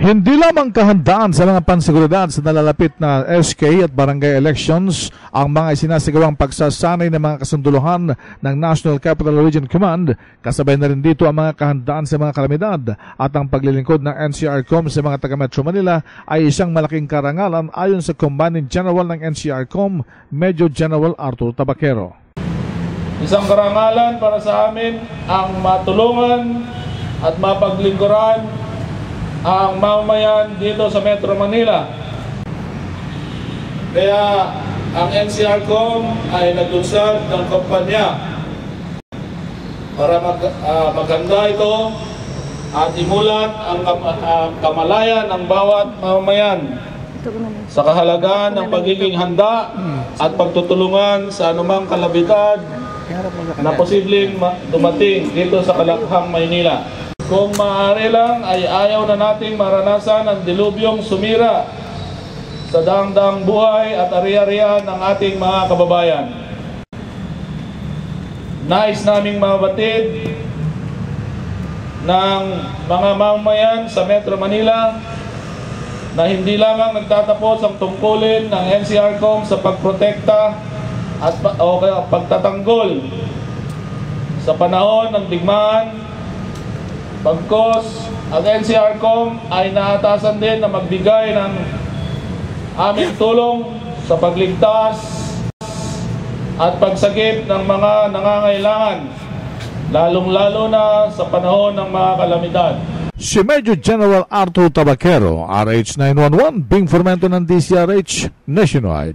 Hindi lamang kahandaan sa mga panseguridad sa nalalapit na SK at barangay elections ang mga isinasagawang pagsasanay ng mga kasunduluhan ng National Capital Region Command, kasabay na rin dito ang mga kahandaan sa mga kalamidad at ang paglilingkod ng NCRCOM sa mga taga Metro Manila ay isang malaking karangalan ayon sa Commanding General ng NCRCOM, Major General Arthur Tabaquero. Isang karangalan para sa amin ang matulungan at mapaglingkuran ang mamamayan dito sa Metro Manila. Kaya ang NCRCOM ay naglunsad ng kampanya para maghanda ito at imulat ang kamalayan ng bawat mamamayan sa kahalagahan ng pagiging handa at pagtutulungan sa anumang kalabidad na posibleng dumating dito sa Kalakhang, Maynila. Kung maaari lang ay ayaw na nating maranasan ang dilubyong sumira sa daang-daang buhay at ari-arian ng ating mga kababayan. Nais naming mabatid ng mga mamamayan sa Metro Manila na hindi lamang nagtatapos ang tungkulin ng NCRCOM sa pagprotekta at pagtatanggol sa panahon ng digmaan. Pagkos ang NCRCOM ay naatasan din na magbigay ng aming tulong sa pagligtas at pagsagip ng mga nangangailangan, lalong-lalo na sa panahon ng mga kalamidad. Si Major General Arthur Tabaquero, RH 911, Bing Formento ng DCRH Nationwide.